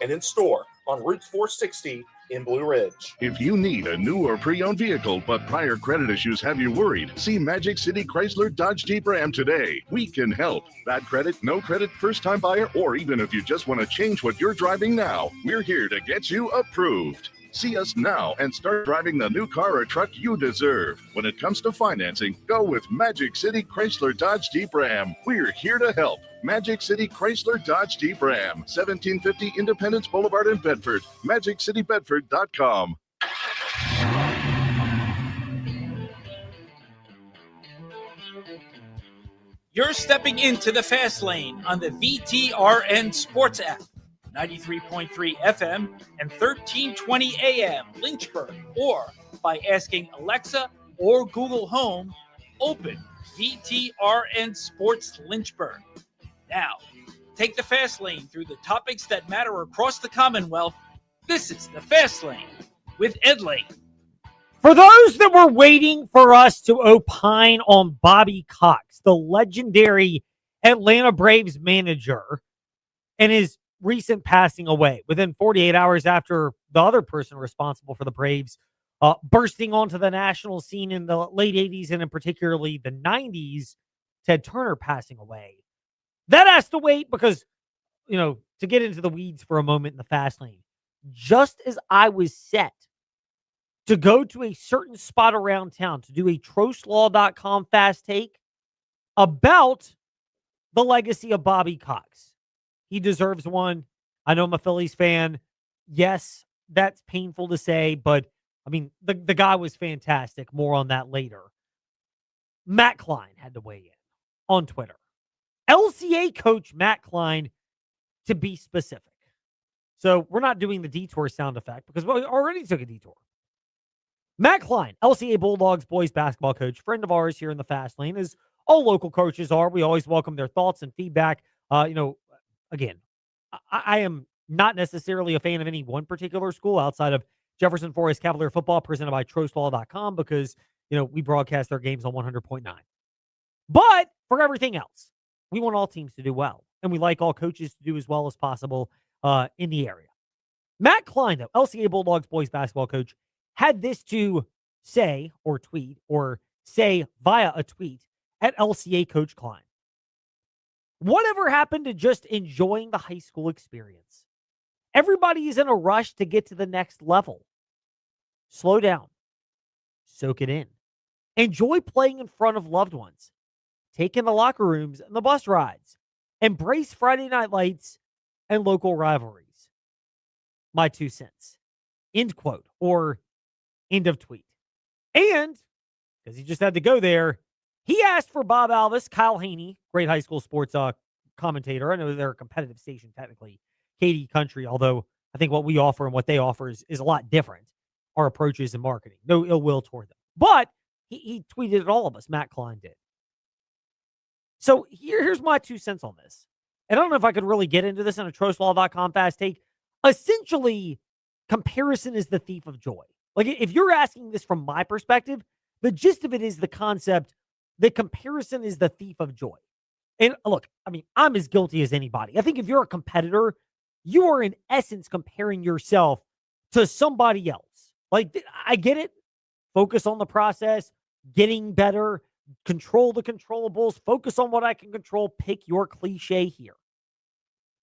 and in store on Route 460 in Blue Ridge. If you need a new or pre-owned vehicle, but prior credit issues have you worried, see Magic City Chrysler Dodge Jeep Ram today. We can help. Bad credit, no credit, first-time buyer, or even if you just want to change what you're driving now, we're here to get you approved. See us now and start driving the new car or truck you deserve. When it comes to financing, go with Magic City Chrysler Dodge Jeep Ram. We're here to help. Magic City Chrysler Dodge Jeep Ram, 1750 Independence Boulevard in Bedford, MagicCityBedford.com. You're stepping into the fast lane on the VTRN Sports app, 93.3 FM and 1320 AM Lynchburg, or by asking Alexa or Google Home, open VTRN Sports Lynchburg. Now, take the fast lane through the topics that matter across the Commonwealth. This is the Fast Lane with Ed Lane. For those that were waiting for us to opine on Bobby Cox, the legendary Atlanta Braves manager, and his recent passing away within 48 hours after the other person responsible for the Braves bursting onto the national scene in the late 80s and in particularly the 90s, Ted Turner passing away. That has to wait because, to get into the weeds for a moment in the fast lane, just as I was set to go to a certain spot around town to do a TrostLaw.com fast take about the legacy of Bobby Cox. He deserves one. I know I'm a Phillies fan. Yes, that's painful to say, but the guy was fantastic. More on that later. Matt Klein had to weigh in on Twitter. LCA coach Matt Klein, to be specific. So we're not doing the detour sound effect because we already took a detour. Matt Klein, LCA Bulldogs boys basketball coach, friend of ours here in the fast lane, as all local coaches are. We always welcome their thoughts and feedback. Again, I am not necessarily a fan of any one particular school outside of Jefferson Forest Cavalier football presented by TrostLaw.com because, we broadcast their games on 100.9. But for everything else, we want all teams to do well, and we like all coaches to do as well as possible in the area. Matt Klein, though, LCA Bulldogs boys basketball coach, had this to say or tweet or say via a tweet at LCA Coach Klein. Whatever happened to just enjoying the high school experience? Everybody is in a rush to get to the next level. Slow down. Soak it in. Enjoy playing in front of loved ones. Take in the locker rooms and the bus rides. Embrace Friday night lights and local rivalries. My 2 cents. End quote, or end of tweet. And, because he just had to go there, he asked for Bob Alvis, Kyle Haney, great high school sports commentator. I know they're a competitive station, technically, KD Country, although I think what we offer and what they offer is a lot different. Our approaches in marketing. No ill will toward them. But he tweeted at all of us. Matt Klein did. So here's my 2 cents on this. And I don't know if I could really get into this in a TrostLaw.com fast take. Essentially, comparison is the thief of joy. Like, if you're asking this from my perspective, the gist of it is the concept that comparison is the thief of joy. And look, I'm as guilty as anybody. I think if you're a competitor, you are in essence comparing yourself to somebody else. Like, I get it. Focus on the process, getting better, control the controllables, focus on what I can control, pick your cliche here.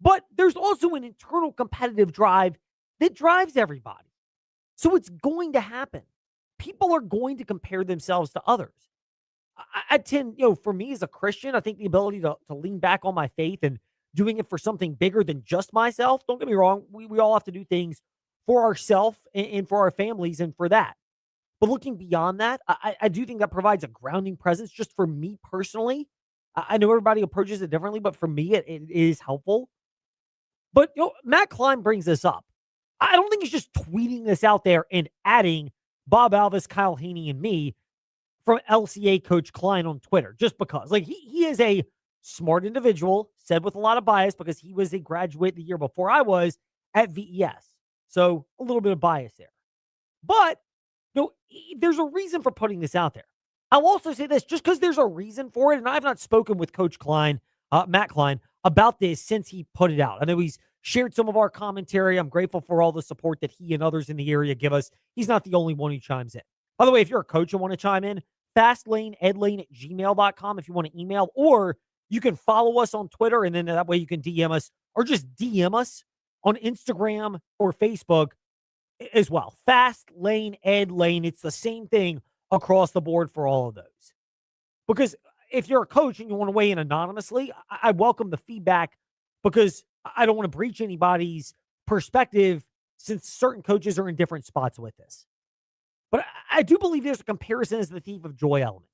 But there's also an internal competitive drive that drives everybody. So it's going to happen. People are going to compare themselves to others. I tend, for me as a Christian, I think the ability to lean back on my faith and doing it for something bigger than just myself. Don't get me wrong. We all have to do things for ourselves and for our families and for that. But looking beyond that, I do think that provides a grounding presence just for me personally. I know everybody approaches it differently, but for me, it is helpful. But Matt Klein brings this up. I don't think he's just tweeting this out there and adding Bob Alvis, Kyle Haney, and me from LCA Coach Klein on Twitter just because. Like, he is a smart individual, said with a lot of bias because he was a graduate the year before I was at VES. So a little bit of bias there. But there's a reason for putting this out there. I'll also say this, just because there's a reason for it, and I've not spoken with Coach Klein, Matt Klein, about this since he put it out. I know he's shared some of our commentary. I'm grateful for all the support that he and others in the area give us. He's not the only one who chimes in. By the way, if you're a coach and want to chime in, fastlaneedlane@gmail.com if you want to email, or you can follow us on Twitter, and then that way you can DM us or just DM us on Instagram or Facebook as well. FastLaneEdLane. It's the same thing across the board for all of those. Because if you're a coach and you want to weigh in anonymously, I welcome the feedback, because I don't want to breach anybody's perspective, since certain coaches are in different spots with this. But I do believe there's a comparison as the thief of joy element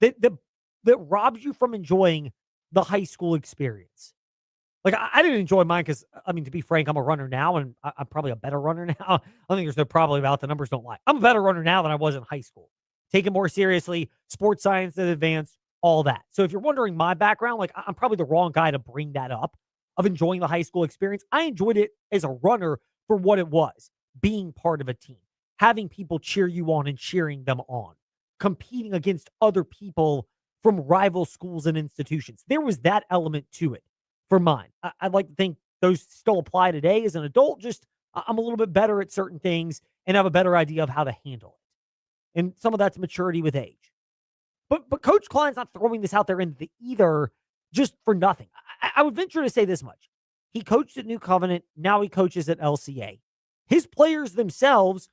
that robs you from enjoying the high school experience. Like, I didn't enjoy mine because, I mean, to be frank, I'm a runner now, and I'm probably a better runner now. I think there's no probably about, the numbers don't lie. I'm a better runner now than I was in high school. Take it more seriously, sports science at advanced, all that. So if you're wondering my background, like, I'm probably the wrong guy to bring that up of enjoying the high school experience. I enjoyed it as a runner for what it was, being part of a team, having people cheer you on and cheering them on, competing against other people from rival schools and institutions. There was that element to it for mine. I'd like to think those still apply today as an adult. Just I'm a little bit better at certain things and have a better idea of how to handle it. And some of that's maturity with age. But Coach Klein's not throwing this out there in the either just for nothing. I would venture to say this much. He coached at New Covenant. Now he coaches at LCA. His players themselves,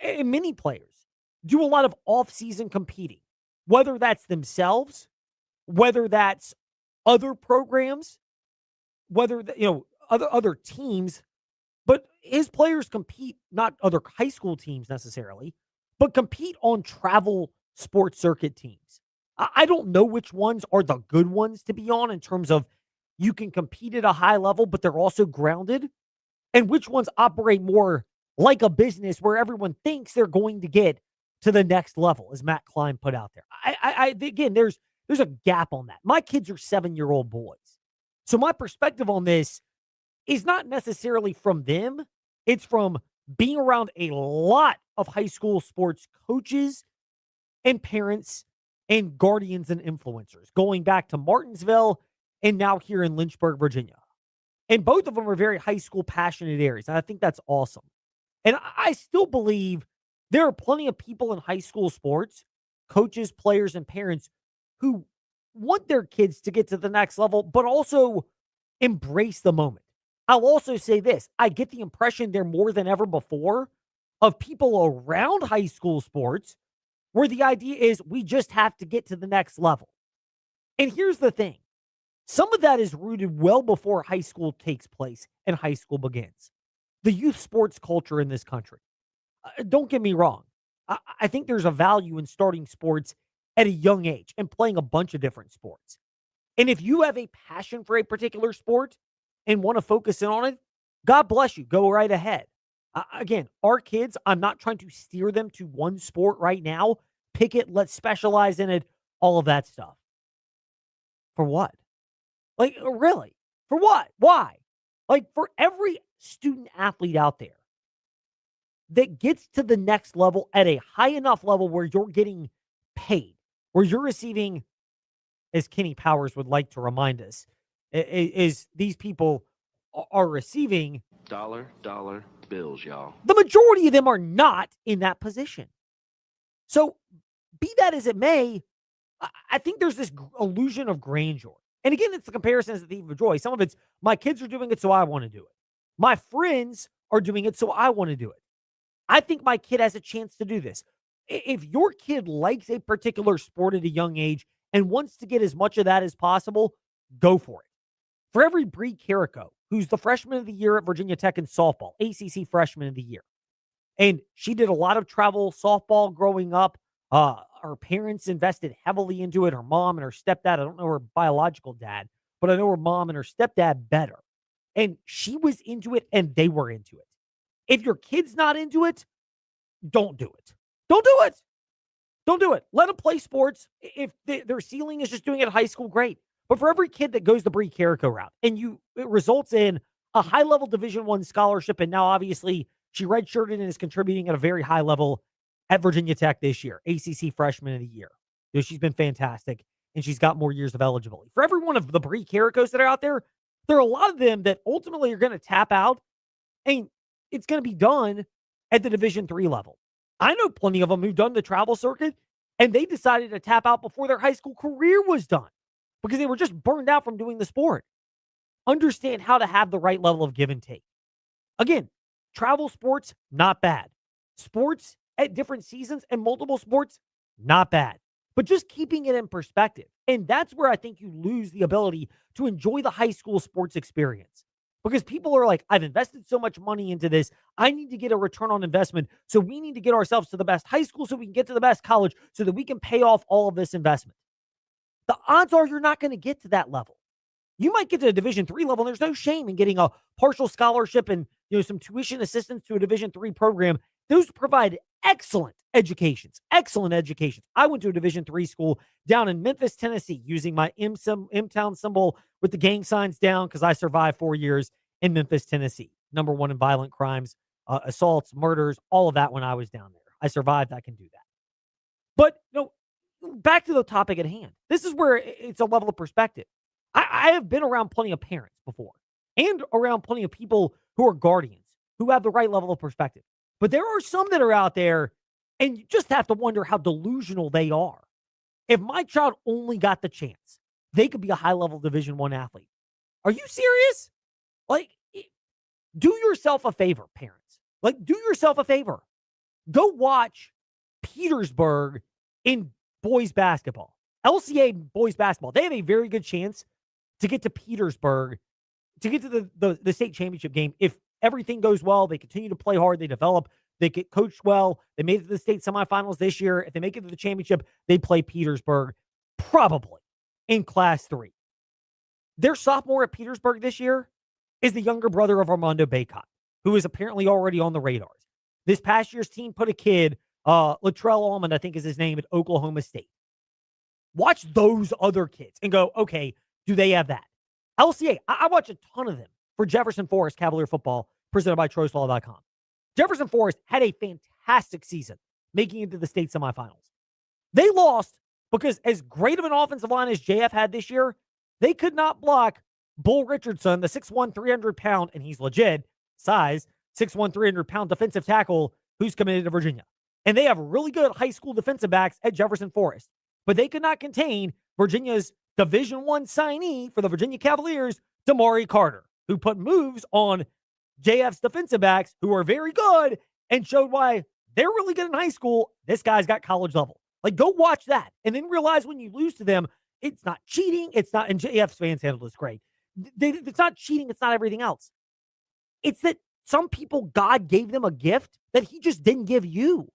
and many players, do a lot of off-season competing, whether that's themselves, whether that's other programs, whether other teams. But his players compete, not other high school teams necessarily, but compete on travel sports circuit teams. I don't know which ones are the good ones to be on in terms of you can compete at a high level, but they're also grounded, and which ones operate more like a business where everyone thinks they're going to get to the next level, as Matt Klein put out there. Again, there's a gap on that. My kids are 7-year-old boys. So my perspective on this is not necessarily from them. It's from being around a lot of high school sports coaches and parents and guardians and influencers, going back to Martinsville and now here in Lynchburg, Virginia. And both of them are very high school passionate areas. And I think that's awesome. And I still believe there are plenty of people in high school sports, coaches, players, and parents, who want their kids to get to the next level, but also embrace the moment. I'll also say this. I get the impression there more than ever before of people around high school sports where the idea is we just have to get to the next level. And here's the thing. Some of that is rooted well before high school takes place and high school begins. The youth sports culture in this country. Don't get me wrong. I think there's a value in starting sports at a young age and playing a bunch of different sports. And if you have a passion for a particular sport and want to focus in on it, God bless you. Go right ahead. Again, our kids, I'm not trying to steer them to one sport right now. Pick it, let's specialize in it, all of that stuff. For what? Like, really? For what? Why? Like, for every student athlete out there that gets to the next level at a high enough level where you're getting paid, where you're receiving, as Kenny Powers would like to remind us, is these people are receiving dollar bills, y'all. The majority of them are not in that position. So, be that as it may, I think there's this illusion of grandeur. And again, it's the comparison as the thief of joy. Some of it's, my kids are doing it, so I want to do it. My friends are doing it, so I want to do it. I think my kid has a chance to do this. If your kid likes a particular sport at a young age and wants to get as much of that as possible, go for it. For every Bree Carrico, who's the freshman of the year at Virginia Tech in softball, ACC freshman of the year, and she did a lot of travel softball growing up. Her parents invested heavily into it. Her mom and her stepdad. I don't know her biological dad, but I know her mom and her stepdad better. And she was into it and they were into it. If your kid's not into it, don't do it. Don't do it. Don't do it. Let them play sports. If their ceiling is just doing it at high school, great. But for every kid that goes the Bree Carrico route and it results in a high-level Division I scholarship, and now obviously she redshirted and is contributing at a very high level at Virginia Tech this year, ACC Freshman of the Year. She's been fantastic, and she's got more years of eligibility. For every one of the Bree Carricos that are out there, there are a lot of them that ultimately are going to tap out, and it's going to be done at the Division III level. I know plenty of them who've done the travel circuit, and they decided to tap out before their high school career was done because they were just burned out from doing the sport. Understand how to have the right level of give and take. Again, travel sports, not bad. Sports at different seasons and multiple sports, not bad. But just keeping it in perspective. And that's where I think you lose the ability to enjoy the high school sports experience. Because people are like, I've invested so much money into this. I need to get a return on investment. So we need to get ourselves to the best high school so we can get to the best college so that we can pay off all of this investment. The odds are you're not going to get to that level. You might get to a Division III level, and there's no shame in getting a partial scholarship and some tuition assistance to a Division III program. Those provide excellent educations. I went to a Division III school down in Memphis, Tennessee, using my M-Town symbol with the gang signs down because I survived 4 years in Memphis, Tennessee. Number one in violent crimes, assaults, murders, all of that when I was down there. I survived. I can do that. But back to the topic at hand. This is where it's a level of perspective. I have been around plenty of parents before and around plenty of people who are guardians who have the right level of perspective. But there are some that are out there, and you just have to wonder how delusional they are. If my child only got the chance, they could be a high-level Division I athlete. Are you serious? Do yourself a favor, parents. Do yourself a favor. Go watch Petersburg in boys basketball. LCA boys basketball. They have a very good chance to get to Petersburg, to get to the state championship game. If everything goes well, they continue to play hard, they develop, they get coached well, they made it to the state semifinals this year. If they make it to the championship, they play Petersburg, probably in Class 3. Their sophomore at Petersburg this year is the younger brother of Armando Bacot, who is apparently already on the radars. This past year's team put a kid, Latrell Almond, I think is his name, at Oklahoma State. Watch those other kids and go, okay, do they have that? LCA, I watch a ton of them for Jefferson Forest Cavalier football presented by TroySwallow.com. Jefferson Forest had a fantastic season making it to the state semifinals. They lost because as great of an offensive line as JF had this year, they could not block Bull Richardson, the 6'1", 300-pound, and he's legit size, 6'1", 300-pound defensive tackle who's committed to Virginia. And they have really good high school defensive backs at Jefferson Forest. But they could not contain Virginia's Division I signee for the Virginia Cavaliers, Damari Carter, who put moves on JF's defensive backs who are very good and showed why they're really good in high school. This guy's got college level. Go watch that and then realize when you lose to them, it's not cheating. It's not, and JF's fans handled this great. It's not cheating. It's not everything else. It's that some people, God gave them a gift that he just didn't give you.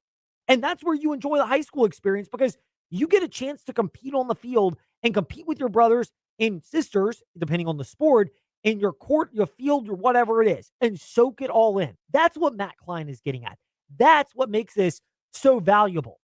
And that's where you enjoy the high school experience because you get a chance to compete on the field and compete with your brothers and sisters, depending on the sport, in your court, your field, your whatever it is, and soak it all in. That's what Matt Klein is getting at. That's what makes this so valuable.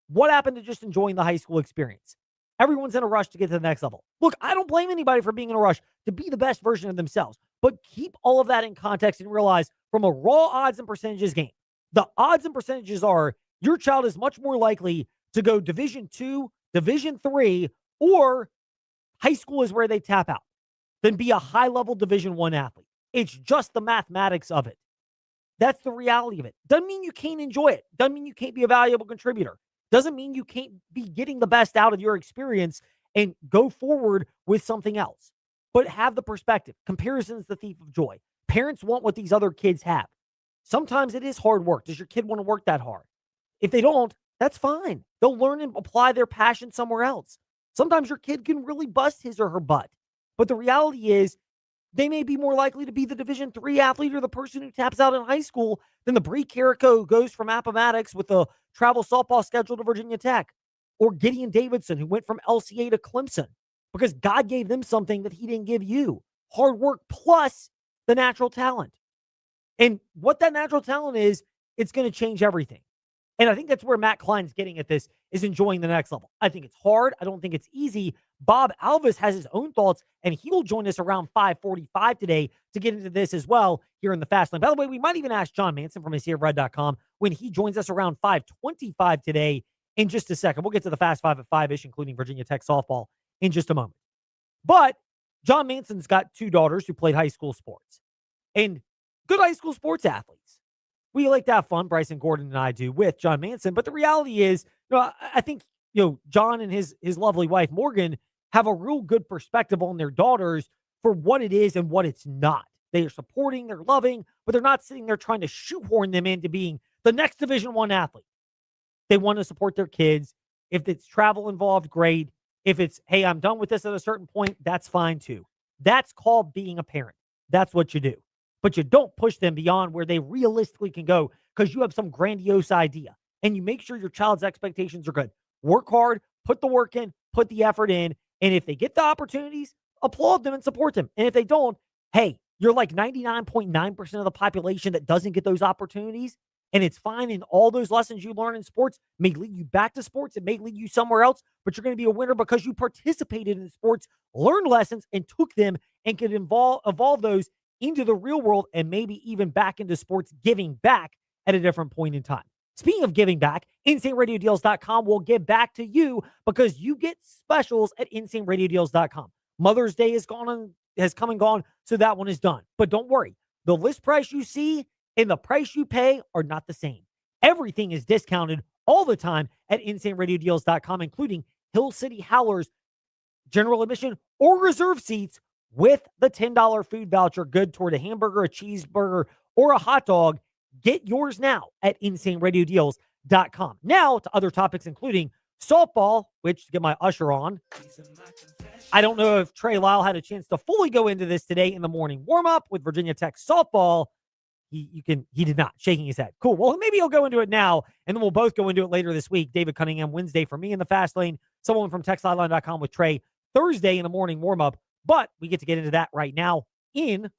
What happened to just enjoying the high school experience? Everyone's in a rush to get to the next level. Look, I don't blame anybody for being in a rush to be the best version of themselves, but keep all of that in context and realize from a raw odds and percentages game, the odds and percentages are your child is much more likely to go Division II, Division III, or high school is where they tap out than be a high-level Division I athlete. It's just the mathematics of it. That's the reality of it. Doesn't mean you can't enjoy it. Doesn't mean you can't be a valuable contributor. Doesn't mean you can't be getting the best out of your experience and go forward with something else. But have the perspective. Comparison is the thief of joy. Parents want what these other kids have. Sometimes it is hard work. Does your kid want to work that hard? If they don't, that's fine. They'll learn and apply their passion somewhere else. Sometimes your kid can really bust his or her butt. But the reality is they may be more likely to be the Division III athlete or the person who taps out in high school than the Bree Carrico who goes from Appomattox with a travel softball schedule to Virginia Tech, or Gideon Davidson who went from LCA to Clemson because God gave them something that he didn't give you. Hard work plus the natural talent. And what that natural talent is, it's going to change everything. And I think that's where Matt Klein's getting at this, is enjoying the next level. I think it's hard. I don't think it's easy. Bob Alvis has his own thoughts, and he will join us around 5:45 today to get into this as well here in the Fast Lane. By the way, we might even ask John Manson from ICFRed.com when he joins us around 5:25 today in just a second. We'll get to the Fast Five at 5-ish, including Virginia Tech softball in just a moment. But John Manson's got 2 daughters who played high school sports and good high school sports athletes. We like to have fun, Bryson Gordon and I do, with John Manson. But the reality is, I think, John and his lovely wife, Morgan, have a real good perspective on their daughters for what it is and what it's not. They are supporting, they're loving, but they're not sitting there trying to shoehorn them into being the next Division I athlete. They want to support their kids. If it's travel involved, great. If it's, hey, I'm done with this at a certain point, that's fine too. That's called being a parent. That's what you do. But you don't push them beyond where they realistically can go because you have some grandiose idea. And you make sure your child's expectations are good. Work hard, put the work in, put the effort in. And if they get the opportunities, applaud them and support them. And if they don't, hey, you're like 99.9% of the population that doesn't get those opportunities. And it's fine. And all those lessons you learn in sports may lead you back to sports. It may lead you somewhere else, but you're going to be a winner because you participated in sports, learned lessons, and took them and could evolve those into the real world and maybe even back into sports, giving back at a different point in time. Speaking of giving back, InsaneRadioDeals.com will give back to you because you get specials at InsaneRadioDeals.com. Mother's Day has come and gone, so that one is done. But don't worry. The list price you see and the price you pay are not the same. Everything is discounted all the time at InsaneRadioDeals.com, including Hill City Howlers, general admission, or reserve seats with the $10 food voucher good toward a hamburger, a cheeseburger, or a hot dog. Get yours now at InsaneRadioDeals.com. Now to other topics, including softball, which, to get my usher on, I don't know if Trey Lyle had a chance to fully go into this today in the morning warm-up with Virginia Tech softball. He did not, shaking his head. Cool. Well, maybe he'll go into it now, and then we'll both go into it later this week. David Cunningham Wednesday for me in the fast lane. Someone from TextSideline.com with Trey Thursday in the morning warm-up. But we get to get into that right now in...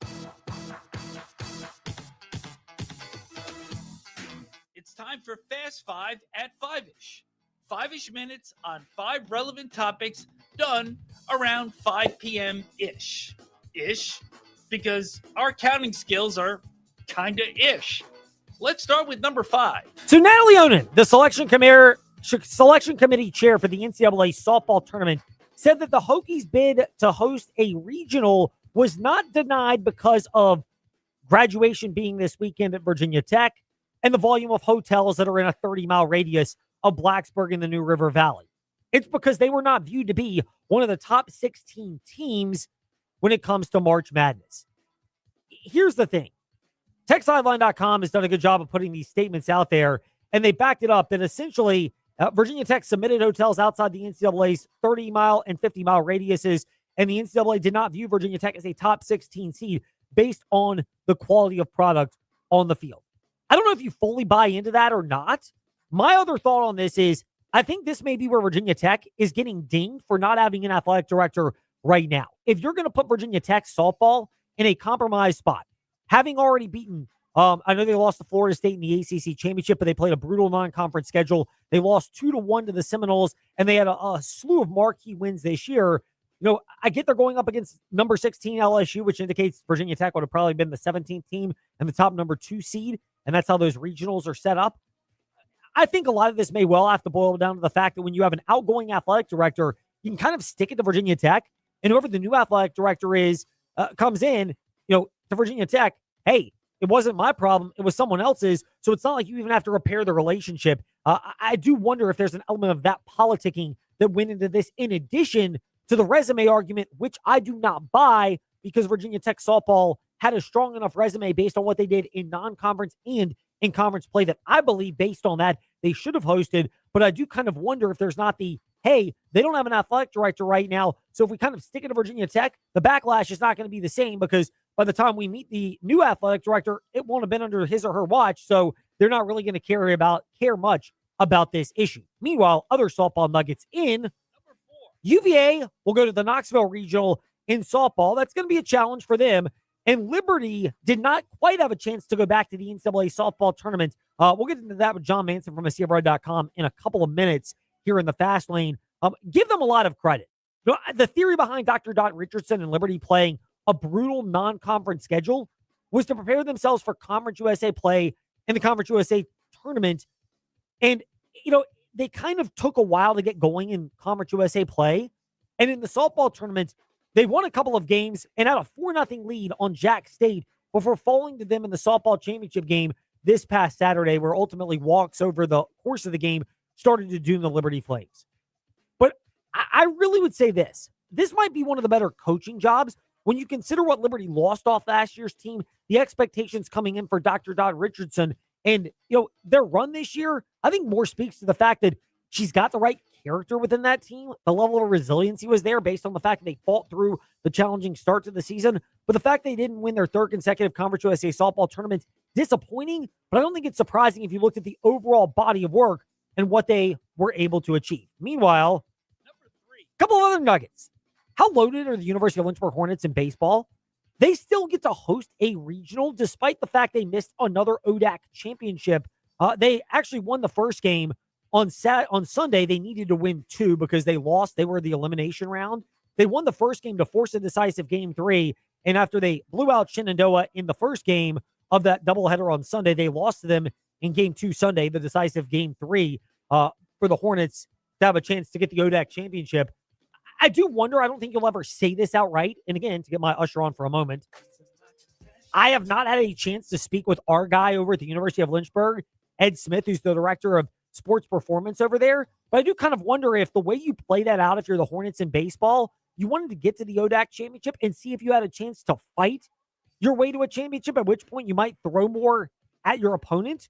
It's time for Fast 5 at 5-ish. 5-ish minutes on 5 relevant topics done around 5 p.m.-ish. Ish, because our counting skills are kind of ish. Let's start with number 5. So Natalie Onen, the selection committee chair for the NCAA softball tournament, said that the Hokies' bid to host a regional was not denied because of graduation being this weekend at Virginia Tech and the volume of hotels that are in a 30-mile radius of Blacksburg in the New River Valley. It's because they were not viewed to be one of the top 16 teams when it comes to March Madness. Here's the thing. TechSideline.com has done a good job of putting these statements out there, and they backed it up that essentially Virginia Tech submitted hotels outside the NCAA's 30-mile and 50-mile radiuses, and the NCAA did not view Virginia Tech as a top 16 seed based on the quality of product on the field. I don't know if you fully buy into that or not. My other thought on this is I think this may be where Virginia Tech is getting dinged for not having an athletic director right now. If you're going to put Virginia Tech softball in a compromised spot, having already beaten, I know they lost to Florida State in the ACC championship, but they played a brutal non-conference schedule. They lost 2-1 to the Seminoles, and they had a slew of marquee wins this year. I get they're going up against number 16 LSU, which indicates Virginia Tech would have probably been the 17th team and the top number 2 seed, and that's how those regionals are set up. I think a lot of this may well have to boil down to the fact that when you have an outgoing athletic director, you can kind of stick it to Virginia Tech, and whoever the new athletic director is comes in, to Virginia Tech, hey, it wasn't my problem, it was someone else's, so it's not like you even have to repair the relationship. I do wonder if there's an element of that politicking that went into this in addition to the resume argument, which I do not buy because Virginia Tech softball had a strong enough resume based on what they did in non-conference and in conference play that I believe based on that they should have hosted. But I do kind of wonder if there's not the, hey, they don't have an athletic director right now, so if we kind of stick it to Virginia Tech, the backlash is not going to be the same because by the time we meet the new athletic director, it won't have been under his or her watch, so they're not really going to care much about this issue. Meanwhile, other softball nuggets in UVA will go to the Knoxville Regional in softball. That's going to be a challenge for them. And Liberty did not quite have a chance to go back to the NCAA softball tournament. We'll get into that with John Manson from ACFRed.com in a couple of minutes here in the fast lane. Give them a lot of credit. The theory behind Dr. Dot Richardson and Liberty playing a brutal non-conference schedule was to prepare themselves for Conference USA play in the Conference USA tournament. And, they kind of took a while to get going in Conference USA play. And in the softball tournament, They won a couple of games and had a 4-0 lead on Jack State before falling to them in the softball championship game this past Saturday, where ultimately walks over the course of the game started to doom the Liberty Flames. But I really would say this. This might be one of the better coaching jobs when you consider what Liberty lost off last year's team, the expectations coming in for Dr. Dodd Richardson, and their run this year, I think more speaks to the fact that she's got the right character within that team. The level of resiliency was there based on the fact that they fought through the challenging start to the season. But the fact they didn't win their third consecutive Conference USA softball tournament, disappointing, but I don't think it's surprising if you looked at the overall body of work and what they were able to achieve. Meanwhile, number 3, a couple of other nuggets. How loaded are the University of Lynchburg Hornets in baseball? They still get to host a regional despite the fact they missed another ODAC championship. They actually won the first game on Sunday. They needed to win 2 because they lost. They were the elimination round. They won the first game to force a decisive game 3. And after they blew out Shenandoah in the first game of that doubleheader on Sunday, they lost to them in game 2 Sunday, the decisive game 3 for the Hornets to have a chance to get the ODAC championship. I do wonder, I don't think you'll ever say this outright. And again, to get my usher on for a moment, I have not had a chance to speak with our guy over at the University of Lynchburg, Ed Smith, who's the director of sports performance over there. But I do kind of wonder if the way you play that out, if you're the Hornets in baseball, you wanted to get to the ODAC championship and see if you had a chance to fight your way to a championship, at which point you might throw more at your opponent.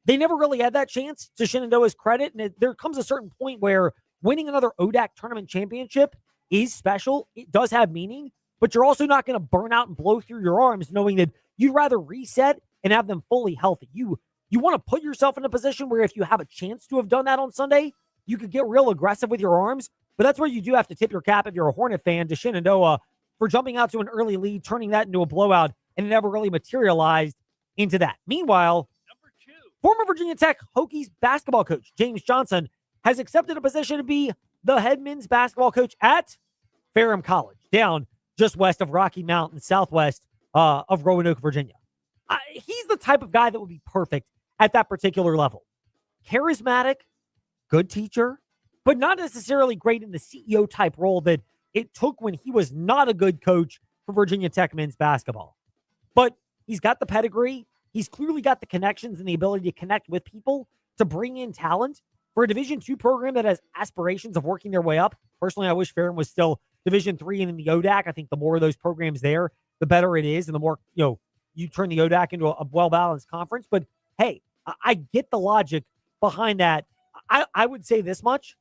They never really had that chance, to Shenandoah's credit. And there comes a certain point where winning another ODAC tournament championship is special. It does have meaning, but you're also not going to burn out and blow through your arms knowing that you'd rather reset and have them fully healthy. You want to put yourself in a position where if you have a chance to have done that on Sunday, you could get real aggressive with your arms. But that's where you do have to tip your cap, if you're a Hornet fan, to Shenandoah for jumping out to an early lead, turning that into a blowout, and it never really materialized into that. Meanwhile, number 2, former Virginia Tech Hokies basketball coach James Johnson has accepted a position to be the head men's basketball coach at Ferrum College, down just west of Rocky Mountain, southwest of Roanoke, Virginia. He's the type of guy that would be perfect at that particular level. Charismatic, good teacher, but not necessarily great in the CEO type role that it took when he was not a good coach for Virginia Tech men's basketball. But he's got the pedigree. He's clearly got the connections and the ability to connect with people to bring in talent for a Division II program that has aspirations of working their way up. Personally, I wish Ferrum was still Division III and in the ODAC. I think the more of those programs there, the better it is, and the more you turn the ODAC into a well-balanced conference. But hey, I get the logic behind that. I would say this much.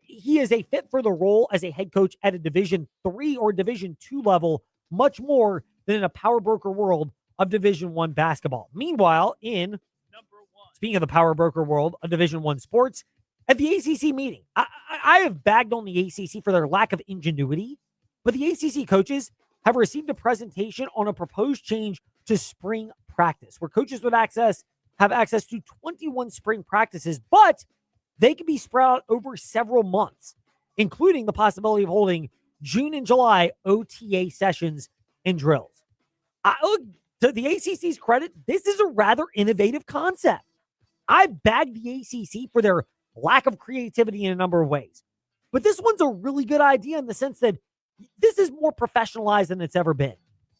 He is a fit for the role as a head coach at a Division III or Division II level, much more than in a power broker world of Division I basketball. Meanwhile, speaking of the power broker world of Division I sports, at the ACC meeting, I have bagged on the ACC for their lack of ingenuity, but the ACC coaches have received a presentation on a proposed change to spring practice, where coaches would have access to 21 spring practices, but they could be spread out over several months, including the possibility of holding June and July OTA sessions and drills. Look, to the ACC's credit, this is a rather innovative concept. I bagged the ACC for their lack of creativity in a number of ways. But this one's a really good idea in the sense that this is more professionalized than it's ever been.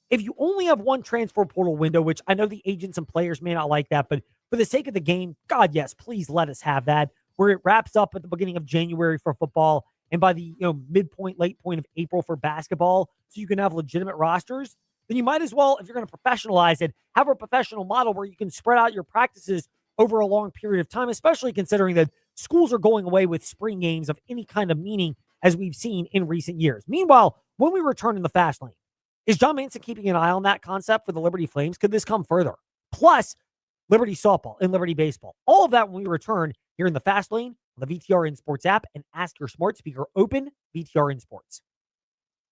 If you only have one transfer portal window, which I know the agents and players may not like that, but for the sake of the game, God, yes, please let us have that, where it wraps up at the beginning of January for football and by the midpoint, late point of April for basketball, so you can have legitimate rosters, then you might as well, if you're going to professionalize it, have a professional model where you can spread out your practices over a long period of time, especially considering that schools are going away with spring games of any kind of meaning, as we've seen in recent years. Meanwhile, when we return in the fast lane, is John Manson keeping an eye on that concept for the Liberty Flames? Could this come further? Plus, Liberty softball and Liberty baseball. All of that when we return here in the fast lane on the VTRN Sports app and Ask Your Smart Speaker Open VTRN Sports.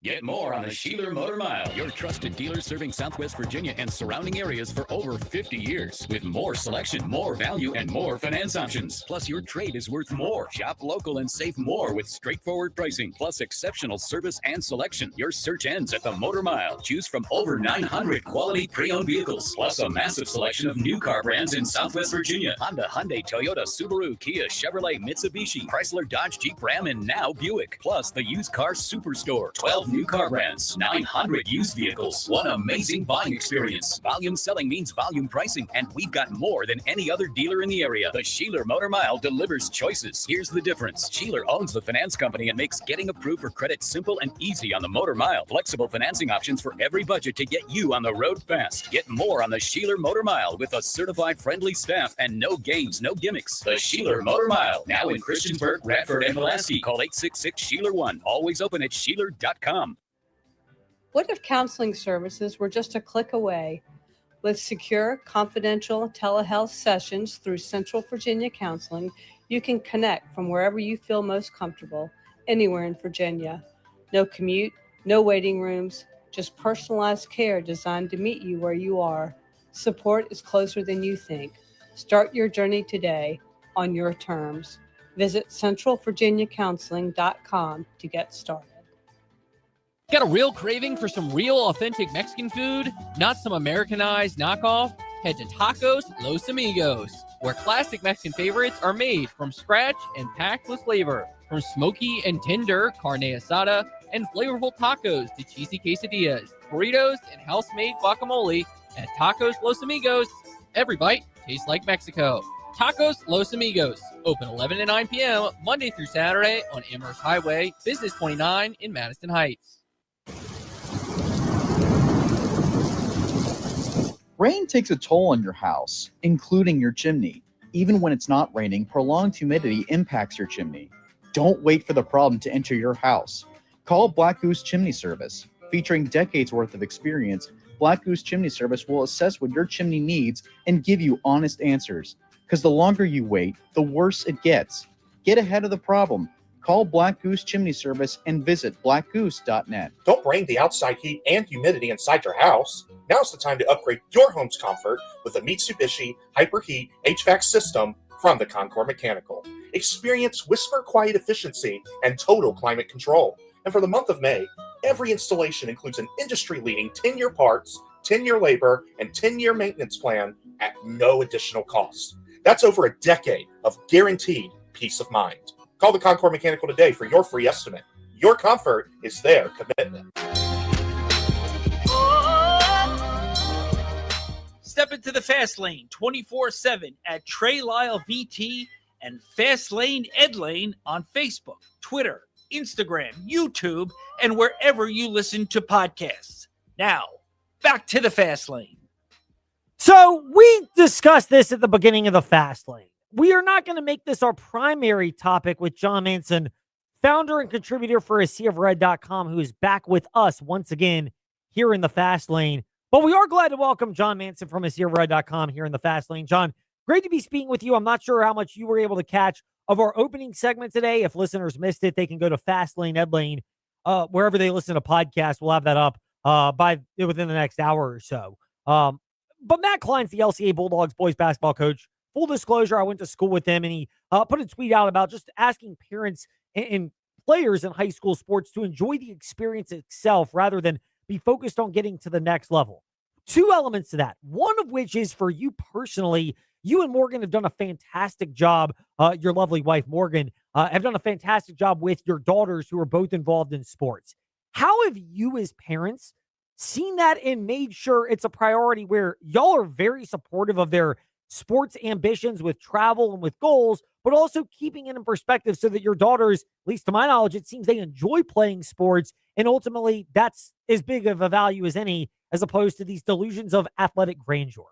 Get more on the Sheeler Motor Mile, your trusted dealer serving Southwest Virginia and surrounding areas for over 50 years. With more selection, more value, and more finance options. Plus, your trade is worth more. Shop local and save more with straightforward pricing, plus exceptional service and selection. Your search ends at the Motor Mile. Choose from over 900 quality pre-owned vehicles, plus a massive selection of new car brands in Southwest Virginia. Honda, Hyundai, Toyota, Subaru, Kia, Chevrolet, Mitsubishi, Chrysler, Dodge, Jeep, Ram, and now Buick. Plus, the used car superstore. 12 new car brands, 900 used vehicles, one amazing buying experience. Volume selling means volume pricing, and we've got more than any other dealer in the area. The Sheeler Motor Mile delivers choices. Here's the difference. Sheeler owns the finance company and makes getting approved for credit simple and easy on the Motor Mile. Flexible financing options for every budget to get you on the road fast. Get more on the Sheeler Motor Mile with a certified friendly staff and no games, no gimmicks. The Sheeler Motor Mile, now in Christiansburg, Radford, and Pulaski. Call 866-SHEELER1. Always open at Sheeler.com. What if counseling services were just a click away? With secure, confidential telehealth sessions through Central Virginia Counseling, you can connect from wherever you feel most comfortable, anywhere in Virginia. No commute, no waiting rooms, just personalized care designed to meet you where you are. Support is closer than you think. Start your journey today on your terms. Visit centralvirginiacounseling.com to get started. Got a real craving for some real authentic Mexican food? Not some Americanized knockoff? Head to Tacos Los Amigos, where classic Mexican favorites are made from scratch and packed with flavor. From smoky and tender carne asada and flavorful tacos to cheesy quesadillas, burritos, and house-made guacamole, at Tacos Los Amigos, every bite tastes like Mexico. Tacos Los Amigos, open 11 to 9 p.m. Monday through Saturday on Amherst Highway, Business 29 in Madison Heights. Rain takes a toll on your house, including your chimney. Even when it's not raining, prolonged humidity impacts your chimney. Don't wait for the problem to enter your house. Call Black Goose Chimney Service. Featuring decades worth of experience, Black Goose Chimney Service will assess what your chimney needs and give you honest answers. Because the longer you wait, the worse it gets. Get ahead of the problem. Call Black Goose Chimney Service and visit blackgoose.net. Don't bring the outside heat and humidity inside your house. Now's the time to upgrade your home's comfort with a Mitsubishi Hyperheat HVAC system from the Concord Mechanical. Experience whisper quiet efficiency and total climate control. And for the month of May, every installation includes an industry-leading 10-year parts, 10-year labor, and 10-year maintenance plan at no additional cost. That's over a decade of guaranteed peace of mind. Call the Concord Mechanical today for your free estimate. Your comfort is their commitment. Step into the Fast Lane 24/7 at Trey Lyle VT and Fast Lane Ed Lane on Facebook, Twitter, Instagram, YouTube, and wherever you listen to podcasts. Now, back to the Fast Lane. So we discussed this at the beginning of the Fast Lane. We are not going to make this our primary topic with John Manson, founder and contributor for AseaofRed.com, who is back with us once again here in the Fast Lane. But we are glad to welcome John Manson from AseaofRed.com here in the Fast Lane. John, great to be speaking with you. I'm not sure how much you were able to catch of our opening segment today. If listeners missed it, they can go to Fast Lane, Ed Lane, wherever they listen to podcasts. We'll have that up within the next hour or so. But Matt Klein's the LCA Bulldogs boys basketball coach. Full disclosure, I went to school with him, and he put a tweet out about just asking parents and players in high school sports to enjoy the experience itself rather than be focused on getting to the next level. Two elements to that. One of which is for you personally. You and Morgan have done a fantastic job. Your lovely wife, Morgan, have done a fantastic job with your daughters who are both involved in sports. How have you as parents seen that and made sure it's a priority where y'all are very supportive of their sports ambitions with travel and with goals, but also keeping it in perspective so that your daughters, at least to my knowledge, it seems they enjoy playing sports, and ultimately that's as big of a value as any, as opposed to these delusions of athletic grandeur?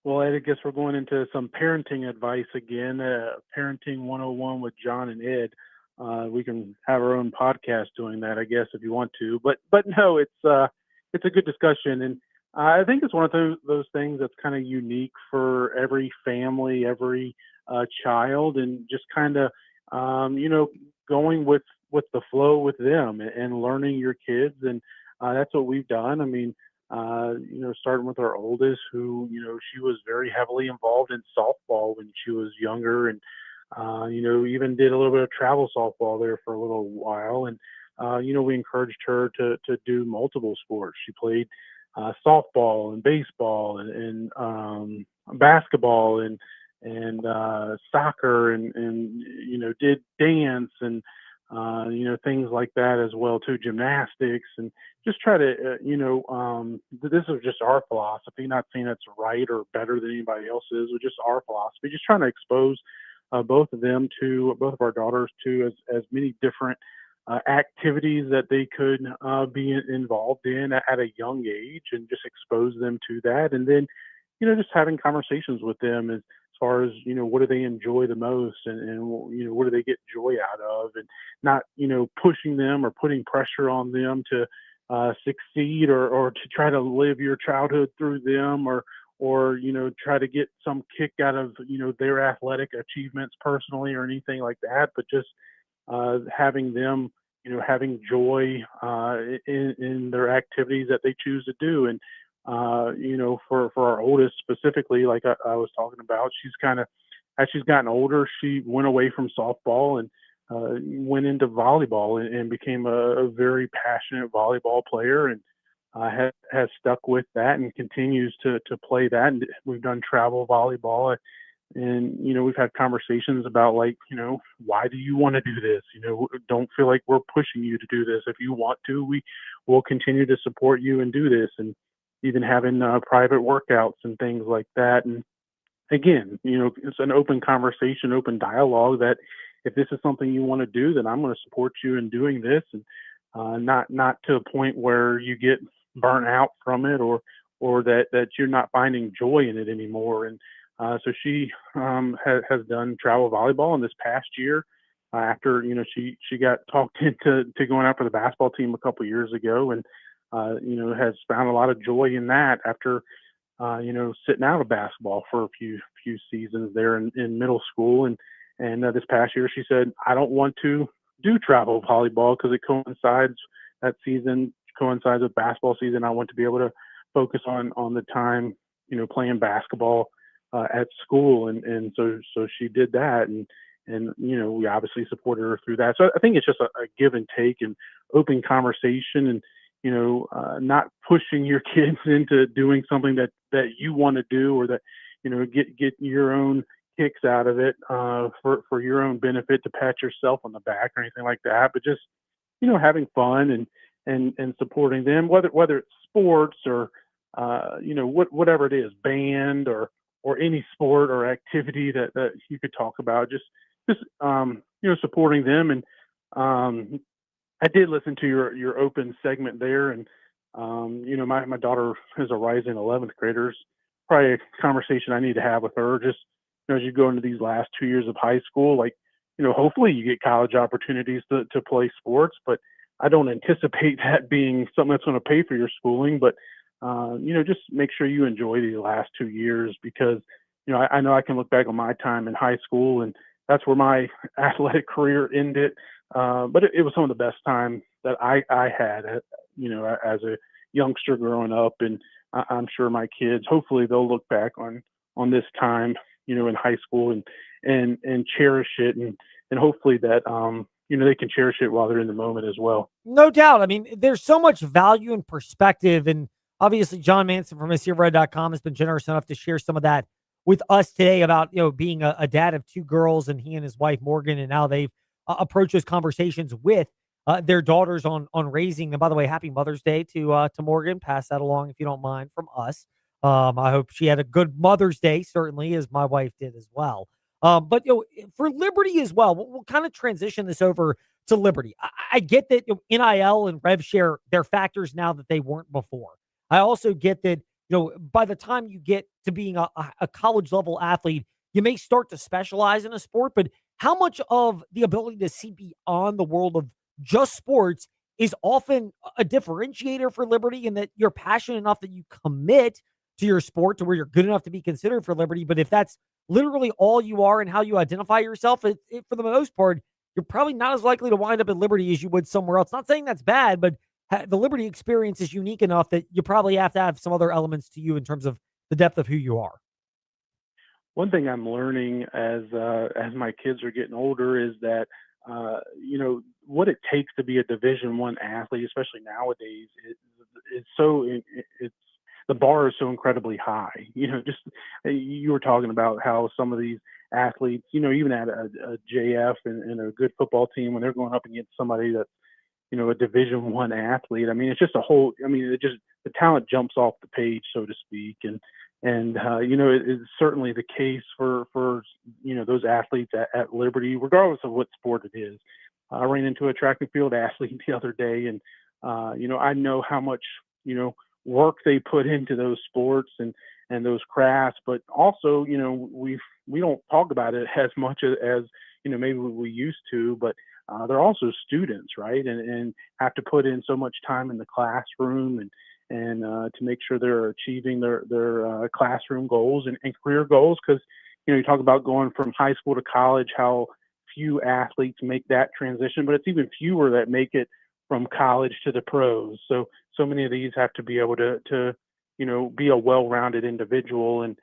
Well, I guess we're going into some parenting advice again, Parenting 101 with John and Ed. We can have our own podcast doing that, I guess, if you want to. But no, it's a good discussion, and I think it's one of those things that's kind of unique for every family, every child, and just kind of going with the flow with them and learning your kids, and that's what we've done. I mean, starting with our oldest, who she was very heavily involved in softball when she was younger, and even did a little bit of travel softball there for a little while, and we encouraged her to do multiple sports. She played softball and baseball and basketball and soccer and did dance and things like that as well too, gymnastics, and just try to, this is just our philosophy, not saying it's right or better than anybody else's, but just our philosophy, just trying to expose both of our daughters to as many different activities that they could be involved in at a young age, and just expose them to that. And then, just having conversations with them as far as, what do they enjoy the most, and what do they get joy out of, and not, pushing them or putting pressure on them to succeed, or to try to live your childhood through them, or try to get some kick out of their athletic achievements personally or anything like that, but just having them having joy in their activities that they choose to do. And for our oldest specifically, like I was talking about, she's kind of, as she's gotten older, she went away from softball and went into volleyball, and became a very passionate volleyball player, and has stuck with that and continues to play that. And we've done travel volleyball, and we've had conversations about, like, why do you want to do this? Don't feel like we're pushing you to do this. If you want to, we will continue to support you and do this. And even having private workouts and things like that. And again, it's an open conversation, open dialogue, that if this is something you want to do, then I'm going to support you in doing this, and not to a point where you get burnt out from it, or that you're not finding joy in it anymore. And so she has done travel volleyball, and this past year, after she got talked into going out for the basketball team a couple years ago, and has found a lot of joy in that after sitting out of basketball for a few seasons there in middle school. And this past year, she said, I don't want to do travel volleyball because that season coincides with basketball season. I want to be able to focus on the time, playing basketball at school. And so she did that. And we obviously supported her through that. So I think it's just a give and take and open conversation, and, not pushing your kids into doing something that you want to do, or that, get your own kicks out of it for your own benefit, to pat yourself on the back or anything like that, but just, having fun and supporting them, whether it's sports or, whatever it is, band or any sport or activity that you could talk about, just supporting them. And I did listen to your open segment there, and my daughter is a rising 11th grader. Probably a conversation I need to have with her, just as you go into these last 2 years of high school. Like, hopefully you get college opportunities to play sports, but I don't anticipate that being something that's going to pay for your schooling. But just make sure you enjoy these last 2 years, because I know I can look back on my time in high school, and that's where my athletic career ended. But it was some of the best time that I had, as a youngster growing up. And I'm sure my kids, hopefully they'll look back on this time, in high school, and cherish it. And hopefully that, they can cherish it while they're in the moment as well. No doubt. I mean, there's so much value and perspective. And obviously John Manson from SCRed.com has been generous enough to share some of that with us today about, being a dad of two girls, and he and his wife Morgan, and how they've approached those conversations with their daughters on raising them. By the way, happy Mother's Day to Morgan. Pass that along if you don't mind from us. I hope she had a good Mother's Day, certainly, as my wife did as well. But for Liberty as well, we'll kind of transition this over to Liberty. I get that NIL and rev share, they're factors now that they weren't before. I also get that by the time you get to being a college level athlete, you may start to specialize in a sport. But how much of the ability to see beyond the world of just sports is often a differentiator for Liberty, and that you're passionate enough that you commit to your sport to where you're good enough to be considered for Liberty. But if that's literally all you are and how you identify yourself, for the most part, you're probably not as likely to wind up at Liberty as you would somewhere else. Not saying that's bad, but the Liberty experience is unique enough that you probably have to have some other elements to you in terms of the depth of who you are. One thing I'm learning as my kids are getting older is that, what it takes to be a Division I athlete, especially nowadays, it's the bar is so incredibly high. Just, you were talking about how some of these athletes, even at a JF and a good football team, when they're going up against somebody that's, a Division I athlete. I mean, it's just the talent jumps off the page, so to speak. And it's certainly the case for those athletes at Liberty, regardless of what sport it is. I ran into a track and field athlete the other day, and I know how much work they put into those sports and those crafts, but also we don't talk about it as much as maybe we used to, but they're also students, right? And have to put in so much time in the classroom and to make sure they're achieving their classroom goals and career goals. Because you talk about going from high school to college, how few athletes make that transition, but it's even fewer that make it from college to the pros. So many of these have to be able to be a well-rounded individual, and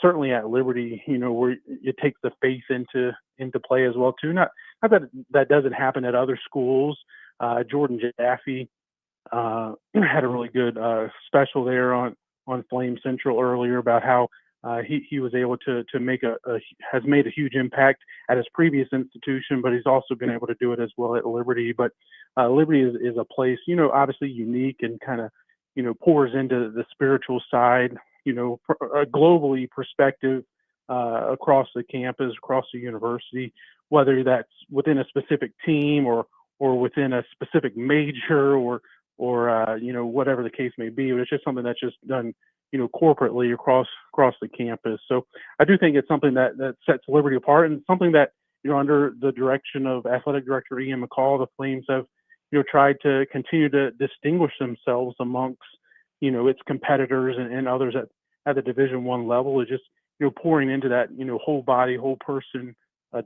certainly at Liberty, where it takes the faith into play as well too. Not that doesn't happen at other schools. Jordan Jaffe had a really good special there on Flame Central earlier about how he was able to has made a huge impact at his previous institution, but he's also been able to do it as well at Liberty. But Liberty is a place, obviously unique and kind of, pours into the spiritual side, a globally perspective across the campus, across the university, whether that's within a specific team or within a specific major or whatever the case may be. But it's just something that's just done, corporately across the campus. So I do think it's something that sets Liberty apart, and something that, under the direction of Athletic Director Ian McCall, the Flames have, tried to continue to distinguish themselves amongst, its competitors and others at the Division I level, is just, pouring into that, whole body, whole person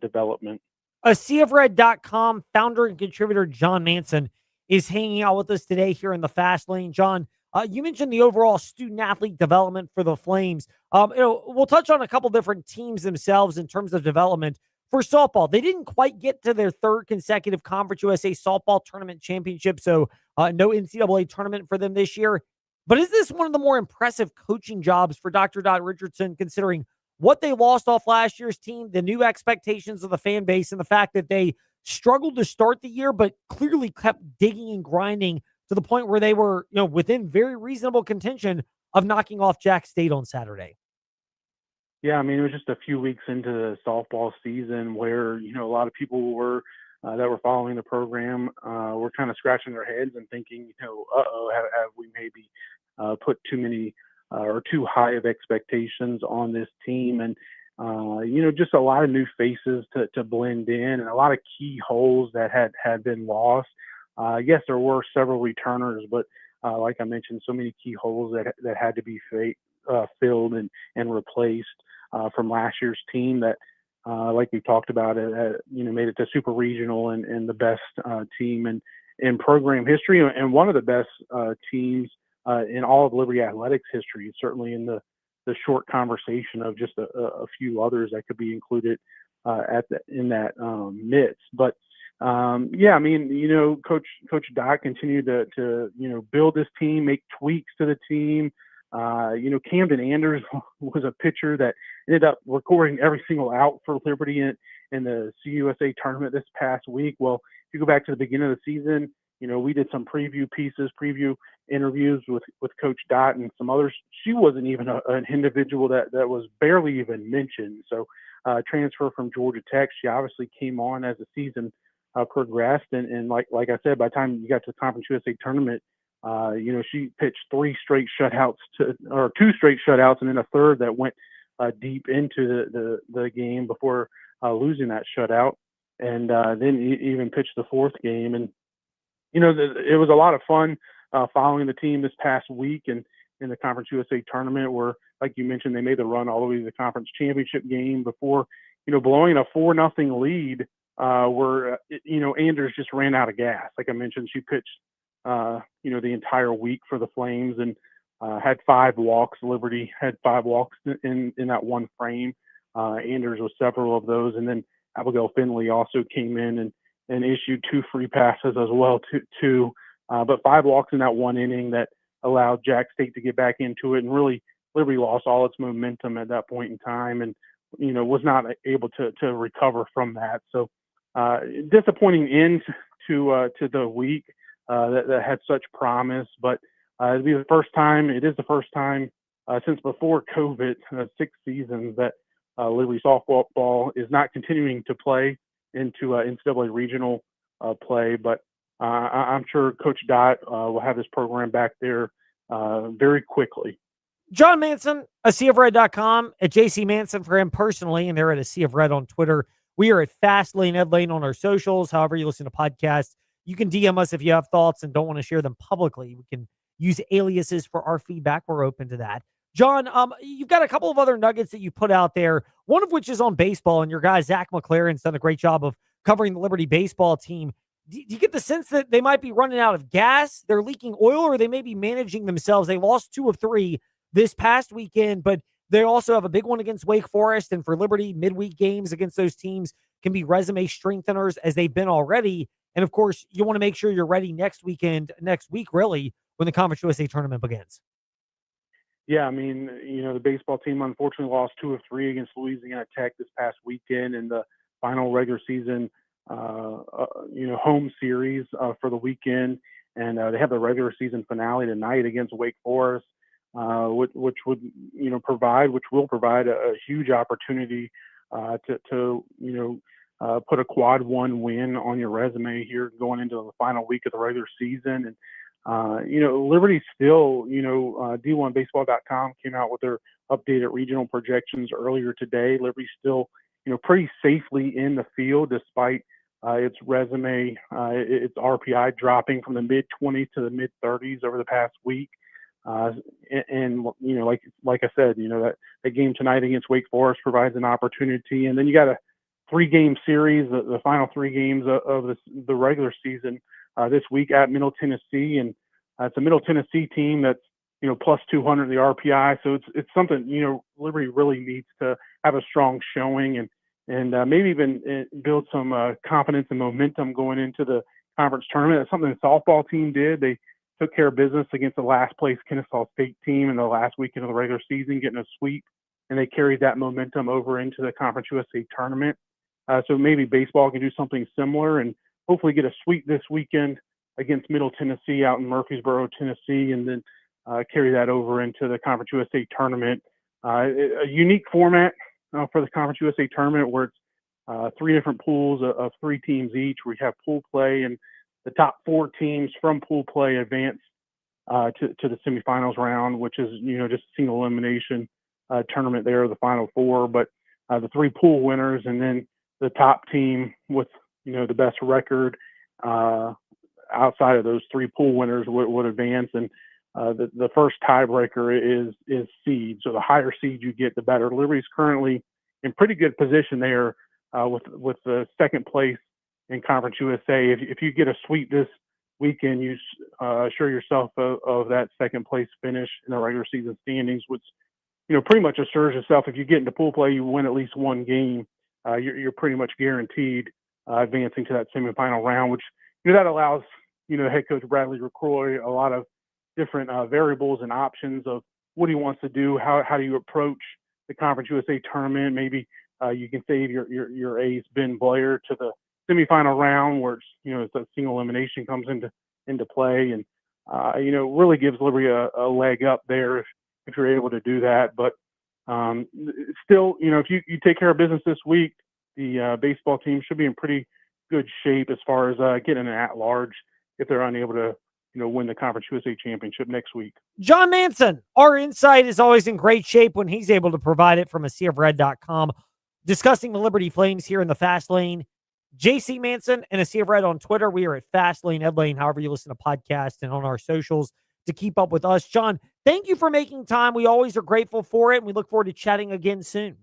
development. SeaofRed.com founder and contributor John Manson is hanging out with us today here in the Fast Lane. John, you mentioned the overall student-athlete development for the Flames. We'll touch on a couple different teams themselves in terms of development. For softball, they didn't quite get to their third consecutive Conference USA softball tournament championship, so no NCAA tournament for them this year. But is this one of the more impressive coaching jobs for Dr. Dot Richardson, considering what they lost off last year's team, the new expectations of the fan base, and the fact that they struggled to start the year, but clearly kept digging and grinding to the point where they were, within very reasonable contention of knocking off Jack State on Saturday? Yeah, I mean, it was just a few weeks into the softball season where, a lot of people were that were following the program were kind of scratching their heads and thinking, have we maybe put too many or too high of expectations on this team? And, just a lot of new faces to blend in, and a lot of key holes that had been lost. Yes, there were several returners, but like I mentioned, so many key holes that had to be filled and replaced from last year's team that, like we talked about, made it to Super Regional and the best team in program history, and one of the best teams in all of Liberty Athletics history, certainly in the short conversation of just a few others that could be included in that midst. But yeah, I mean, Coach Dot continued to build this team, make tweaks to the team. Camden Anders was a pitcher that ended up recording every single out for Liberty in the CUSA tournament this past week. Well, if you go back to the beginning of the season, we did some preview interviews with Coach Dot and some others. She wasn't even an individual that was barely even mentioned. So transfer from Georgia Tech, she obviously came on as the season progressed. And like I said, by the time you got to the Conference USA tournament, she pitched two straight shutouts and then a third that went deep into the game before losing that shutout. And then even pitched the fourth game. And, it was a lot of fun following the team this past week and in the Conference USA tournament where, like you mentioned, they made the run all the way to the conference championship game before, blowing a 4-0 lead where, Anders just ran out of gas. Like I mentioned, she pitched the entire week for the Flames and had 5 walks. Liberty had 5 walks in that one frame. Anders was several of those. And then Abigail Finley also came in and issued 2 free passes as well, too. But 5 walks in that one inning that allowed Jack State to get back into it. And really, Liberty lost all its momentum at that point in time. And was not able to recover from that. So disappointing end to the week that had such promise, but it is the first time since before COVID, 6 seasons, that Liberty softball is not continuing to play into NCAA regional play. But I'm sure Coach Dot will have this program back there very quickly. John Manson, ASeaofRed.com, at JC Manson for him personally, and they're at A Sea of Red on Twitter. We are at Fastlane Ed Lane on our socials. However you listen to podcasts, you can DM us if you have thoughts and don't want to share them publicly. We can use aliases for our feedback. We're open to that. John, you've got a couple of other nuggets that you put out there, one of which is on baseball, and your guy Zach McLaren's done a great job of covering the Liberty baseball team. Do you get the sense that they might be running out of gas, they're leaking oil, or they may be managing themselves? They lost 2 of 3 this past weekend, but they also have a big one against Wake Forest, and for Liberty, midweek games against those teams can be resume strengtheners as they've been already. And of course, you want to make sure you're ready next week, really, when the Conference USA tournament begins. Yeah, I mean, the baseball team unfortunately lost 2 of 3 against Louisiana Tech this past weekend in the final regular season, home series for the weekend. And they have the regular season finale tonight against Wake Forest, which will provide a huge opportunity to put a quad 1 win on your resume here going into the final week of the regular season. And Liberty still, D1Baseball.com came out with their updated regional projections earlier today. Liberty still, pretty safely in the field despite its resume, its RPI dropping from the mid-20s to the mid-30s over the past week. And like I said, that game tonight against Wake Forest provides an opportunity. And then you got a 3-game series, the final 3 games of the regular season this week at Middle Tennessee, and it's a Middle Tennessee team that's plus 200 the RPI. So it's something Liberty really needs to have a strong showing and maybe even build some confidence and momentum going into the conference tournament. That's something the softball team did. They took care of business against the last place Kennesaw State team in the last weekend of the regular season, getting a sweep, and they carried that momentum over into the Conference USA tournament. So maybe baseball can do something similar and hopefully get a sweep this weekend against Middle Tennessee out in Murfreesboro, Tennessee, and then carry that over into the Conference USA tournament. A unique format for the Conference USA tournament where it's 3 different pools of 3 teams each. We have pool play, and the top 4 teams from pool play advance to the semifinals round, which is just a single elimination tournament there, the final 4. But the 3 pool winners, and then the top team with the best record outside of those 3 pool winners would advance, and the first tiebreaker is seed. So the higher seed you get, the better. Liberty's currently in pretty good position there with the second place in Conference USA. If you get a sweep this weekend, you assure yourself of that second place finish in the regular season standings, which pretty much assures yourself if you get into pool play, you win at least 1 game. You're pretty much guaranteed advancing to that semifinal round, which that allows head coach Bradley Recroy a lot of different variables and options of what he wants to do. How do you approach the Conference USA tournament? Maybe you can save your ace Ben Blair to the semifinal round, where it's a single elimination comes into play, and really gives Liberty a leg up there if you're able to do that. But still, if you take care of business this week, the baseball team should be in pretty good shape as far as getting an at-large if they're unable to win the Conference USA championship next week. John Manson, our insight is always in great shape when he's able to provide it from ASeaofRed.com. Discussing the Liberty Flames here in the Fast Lane. JC Manson and A Sea of Red on Twitter. We are at Fast Lane, Ed Lane, however you listen to podcasts, and on our socials to keep up with us. John, thank you for making time. We always are grateful for it, and we look forward to chatting again soon.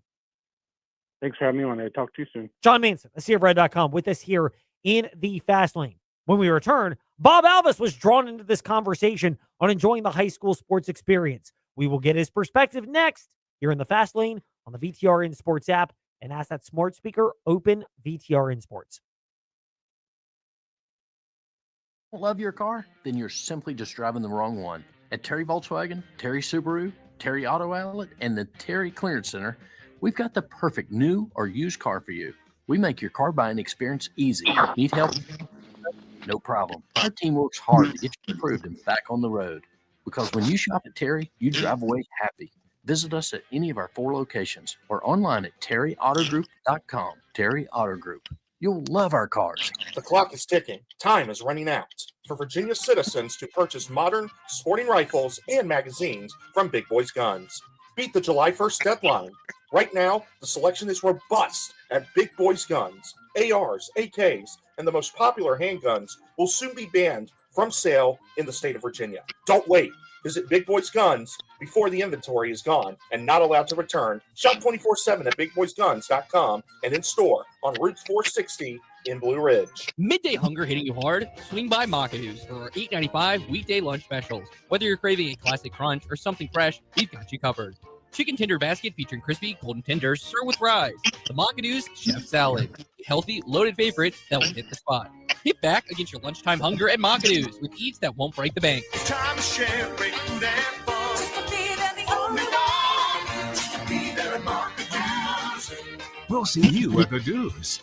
Thanks for having me on there. Talk to you soon. John Manson, ASeaofRed.com, with us here in the Fast Lane. When we return, Bob Alvis was drawn into this conversation on enjoying the high school sports experience. We will get his perspective next here in the Fast Lane on the VTRN Sports app, and ask that smart speaker open VTRN Sports. Love your car? Then you're simply just driving the wrong one. At Terry Volkswagen, Terry Subaru, Terry Auto Outlet, and the Terry Clearance Center, We've got the perfect new or used car for you. We make your car buying experience easy. Need help? No problem. Our team works hard to get you approved and back on the road. Because when you shop at Terry, you drive away happy. Visit us at any of our 4 locations or online at terryautogroup.com. Terry Auto Group. You'll love our cars. The clock is ticking. Time is running out for Virginia citizens to purchase modern sporting rifles and magazines from Big Boys Guns. Beat the July 1st deadline. Right now, the selection is robust at Big Boys Guns. ARs, AKs, and the most popular handguns will soon be banned from sale in the state of Virginia. Don't wait. Visit Big Boys Guns before the inventory is gone and not allowed to return. Shop 24/7 at BigBoysGuns.com and in store on Route 460 in Blue Ridge. Midday hunger hitting you hard? Swing by Macadoo's for our $8.95 weekday lunch specials. Whether you're craving a classic crunch or something fresh, we've got you covered. Chicken tender basket featuring crispy golden tenders served with fries. The Macadoo's Chef Salad. A healthy, loaded favorite that will hit the spot. Hit back against your lunchtime hunger at Macadoo's with eats that won't break the bank. Time to share, break that fun. Just to be there, the only one. Just to be there at Macadoo's. We'll see you at the Do's.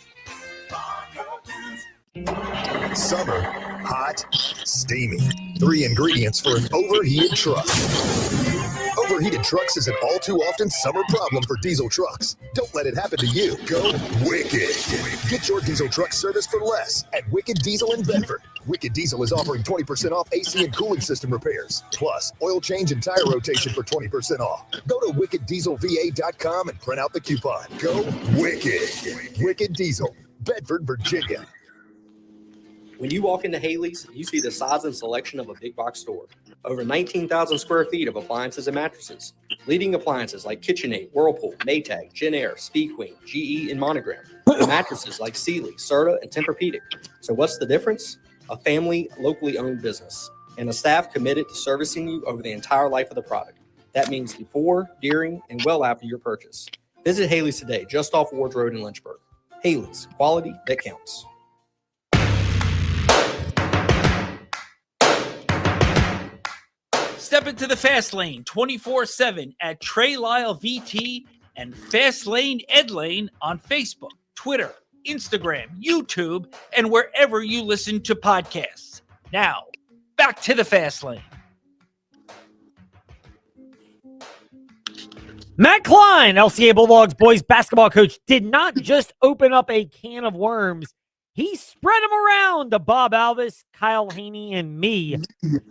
Summer, hot, steamy. 3 ingredients for an overheated truck. Overheated trucks is an all too often summer problem for diesel trucks. Don't let it happen to you. Go Wicked. Get your diesel truck service for less at Wicked Diesel in Bedford. Wicked Diesel is offering 20% off AC and cooling system repairs, plus oil change and tire rotation for 20% off. Go to wickeddieselva.com and print out the coupon. Go Wicked. Wicked Diesel, Bedford, Virginia. When you walk into Haley's, you see the size and selection of a big box store. Over 19,000 square feet of appliances and mattresses. Leading appliances like KitchenAid, Whirlpool, Maytag, Genair, Speed Queen, GE, and Monogram. And mattresses like Sealy, Serta, and Tempur-Pedic. So what's the difference? A family, locally owned business. And a staff committed to servicing you over the entire life of the product. That means before, during, and well after your purchase. Visit Haley's today, just off Ward Road in Lynchburg. Haley's, quality that counts. Step into the Fast Lane 24/7 at Trey Lyle VT and Fast Lane Ed Lane on Facebook, Twitter, Instagram, YouTube, and wherever you listen to podcasts. Now, back to the Fast Lane. Matt Klein, LCA Bulldogs boys basketball coach, did not just open up a can of worms. He spread them around to Bob Alvis, Kyle Haney, and me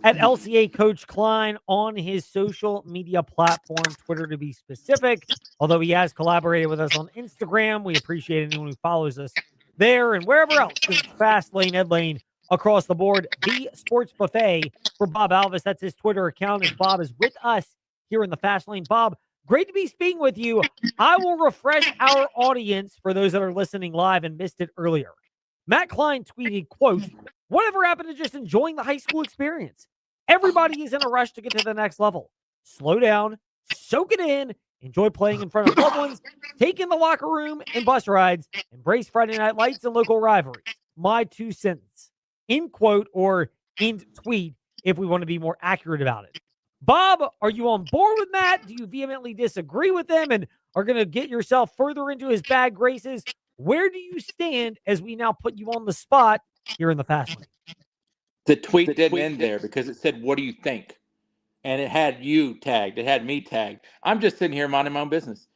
at LCA Coach Klein on his social media platform, Twitter to be specific. Although he has collaborated with us on Instagram, we appreciate anyone who follows us there and wherever else. Fast Lane, Ed Lane, across the board. The Sports Buffet for Bob Alvis. That's his Twitter account as Bob is with us here in the Fast Lane. Bob, great to be speaking with you. I will refresh our audience for those that are listening live and missed it earlier. Matt Klein tweeted, quote, "Whatever happened to just enjoying the high school experience? Everybody is in a rush to get to the next level. Slow down, soak it in, enjoy playing in front of loved ones, take in the locker room and bus rides, embrace Friday night lights and local rivalries. My 2 cents." End quote, or end tweet, if we want to be more accurate about it. Bob, are you on board with Matt? Do you vehemently disagree with him and are going to get yourself further into his bad graces? Where do you stand as we now put you on the spot here in the Fast Lane? The tweet didn't end there because it said, "What do you think?" And it had you tagged. It had me tagged. I'm just sitting here minding my own business.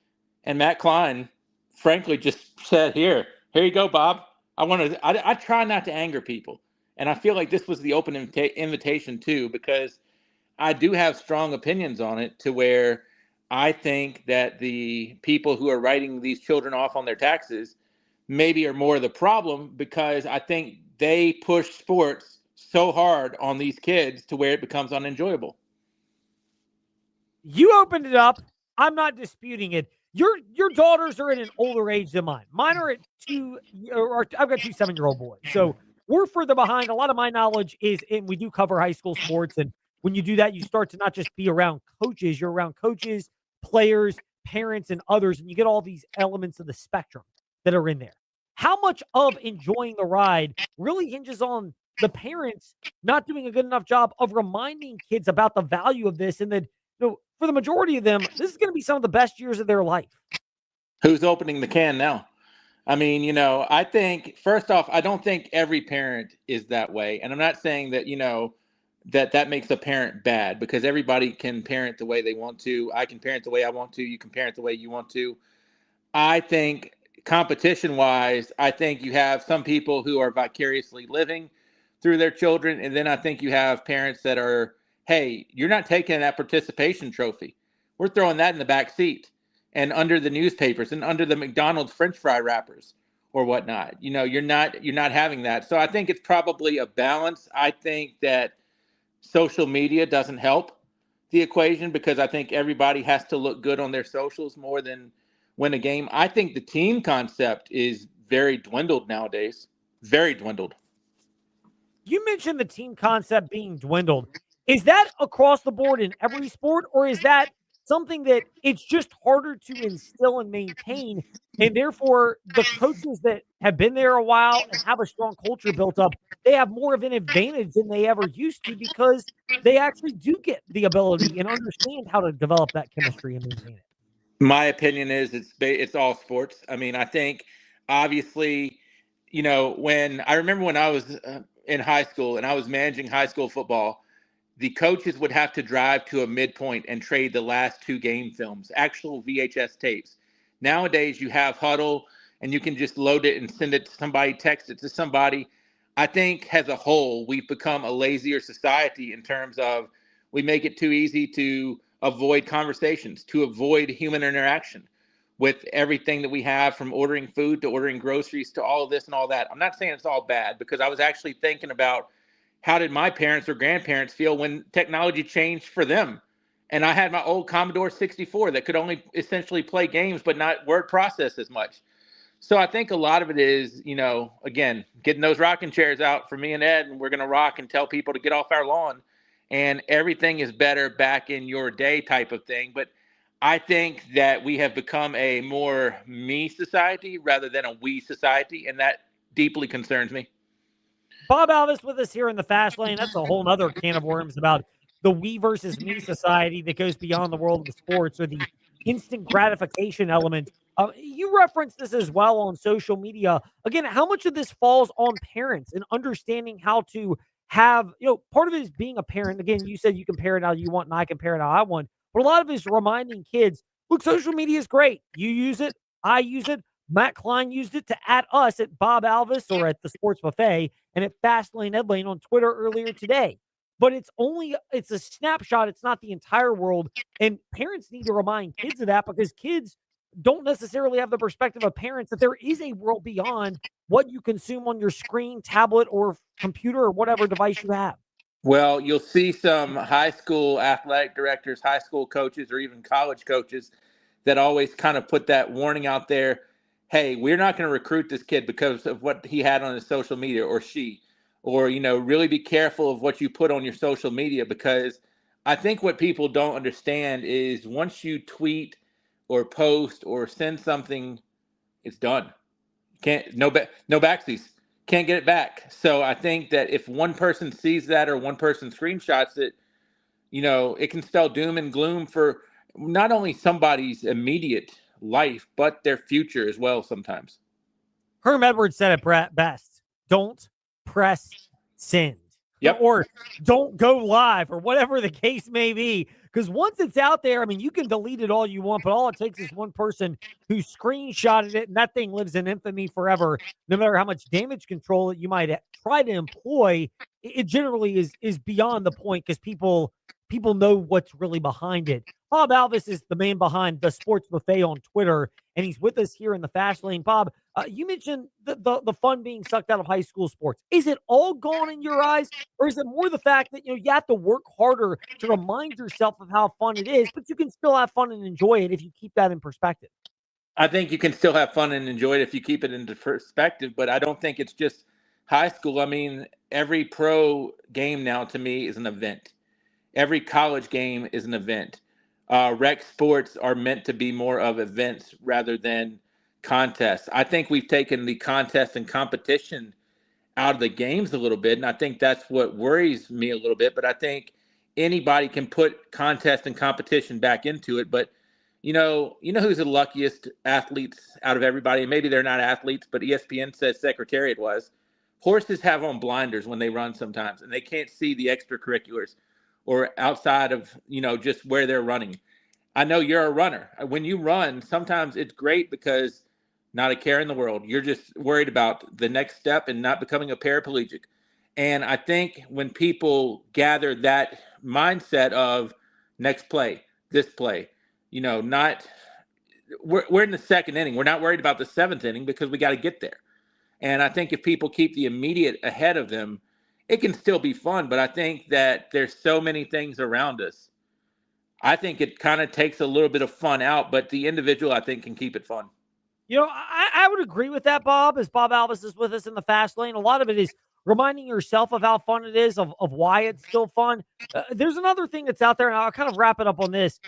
And Matt Klein, frankly, just said, here you go, Bob. I try not to anger people. And I feel like this was the open invitation too, because I do have strong opinions on it to where I think that the people who are writing these children off on their taxes maybe are more of the problem, because I think they push sports so hard on these kids to where it becomes unenjoyable. You opened it up. I'm not disputing it. Your daughters are at an older age than mine. Mine are at 2, or I've got 2 7-year-old boys. So we're further behind. A lot of my knowledge is, and we do cover high school sports. And when you do that, you start to not just be around coaches, you're around coaches, players, parents, and others, and you get all these elements of the spectrum that are in there. How much of enjoying the ride really hinges on the parents not doing a good enough job of reminding kids about the value of this, and that, for the majority of them, this is going to be some of the best years of their life. Who's opening the can now? I mean, I think, first off, I don't think every parent is that way. And I'm not saying that, that makes a parent bad, because everybody can parent the way they want to. I can parent the way I want to. You can parent the way you want to. I think competition wise, I think you have some people who are vicariously living through their children. And then I think you have parents that are, hey, you're not taking that participation trophy. We're throwing that in the back seat and under the newspapers and under the McDonald's French fry wrappers or whatnot. You're not having that. So I think it's probably a balance. I think that social media doesn't help the equation, because I think everybody has to look good on their socials more than win a game. I think the team concept is very dwindled nowadays. Very dwindled. You mentioned the team concept being dwindled. Is that across the board in every sport, or is that something that it's just harder to instill and maintain, and therefore the coaches that have been there a while and have a strong culture built up, they have more of an advantage than they ever used to, because they actually do get the ability and understand how to develop that chemistry and maintain it? My opinion is it's all sports. I mean, I think obviously, when I remember when I was in high school and I was managing high school football, the coaches would have to drive to a midpoint and trade the last 2 game films, actual VHS tapes. Nowadays, you have Huddle, and you can just load it and send it to somebody, text it to somebody. I think as a whole, we've become a lazier society in terms of we make it too easy to avoid conversations, to avoid human interaction with everything that we have, from ordering food to ordering groceries to all of this and all that. I'm not saying it's all bad, because I was actually thinking about how did my parents or grandparents feel when technology changed for them? And I had my old Commodore 64 that could only essentially play games, but not word process as much. So I think a lot of it is, again, getting those rocking chairs out for me and Ed, and we're going to rock and tell people to get off our lawn, and everything is better back in your day type of thing. But I think that we have become a more me society rather than a we society, and that deeply concerns me. Bob Alvis with us here in the Fast Lane. That's a whole other can of worms about the we versus me society that goes beyond the world of sports, or the instant gratification element. You referenced this as well on social media. Again, how much of this falls on parents and understanding how to have, part of it is being a parent. Again, you said you can parent how you want and I can parent how I want. But a lot of it is reminding kids, look, social media is great. You use it. I use it. Matt Klein used it to at us at Bob Alvis or at the Sports Buffet and at Fastlane Ed Lane on Twitter earlier today. But it's a snapshot. It's not the entire world. And parents need to remind kids of that, because kids don't necessarily have the perspective of parents that there is a world beyond what you consume on your screen, tablet, or computer, or whatever device you have. Well, you'll see some high school athletic directors, high school coaches, or even college coaches that always kind of put that warning out there. Hey, we're not going to recruit this kid because of what he had on his social media, or she, or, really be careful of what you put on your social media, because I think what people don't understand is once you tweet or post or send something, it's done. No backsies. Can't get it back. So I think that if one person sees that or one person screenshots it, it can spell doom and gloom for not only somebody's immediate life, but their future as well sometimes. Herm Edwards said it best. Don't press send. Yep. Or don't go live, or whatever the case may be. Because once it's out there, I mean, you can delete it all you want, but all it takes is one person who screenshotted it, and that thing lives in infamy forever. No matter how much damage control that you might try to employ, it generally is beyond the point, because people know what's really behind it. Bob Alvis is the man behind the Sports Buffet on Twitter, and he's with us here in the Fast Lane. Bob, you mentioned the fun being sucked out of high school sports. Is it all gone in your eyes, or is it more the fact that you have to work harder to remind yourself of how fun it is, but you can still have fun and enjoy it if you keep that in perspective? I think you can still have fun and enjoy it if you keep it into perspective, but I don't think it's just high school. I mean, every pro game now to me is an event. Every college game is an event. Rec sports are meant to be more of events rather than contests. I think we've taken the contest and competition out of the games a little bit, and I think that's what worries me a little bit. But I think anybody can put contest and competition back into it. But You know who's the luckiest athletes out of everybody? And maybe they're not athletes, but ESPN says Secretariat was. Horses have on blinders when they run sometimes, and they can't see the extracurriculars or outside of, just where they're running. I know you're a runner. When you run, sometimes it's great because not a care in the world. You're just worried about the next step and not becoming a paraplegic. And I think when people gather that mindset of next play, this play, we're in the second inning. We're not worried about the seventh inning because we got to get there. And I think if people keep the immediate ahead of them, it can still be fun. But I think that there's so many things around us. I think it kind of takes a little bit of fun out, but the individual, I think, can keep it fun. I would agree with that, Bob, as Bob Alvis is with us in the fast lane. A lot of it is reminding yourself of how fun it is, of why it's still fun. There's another thing that's out there, and I'll kind of wrap it up on this.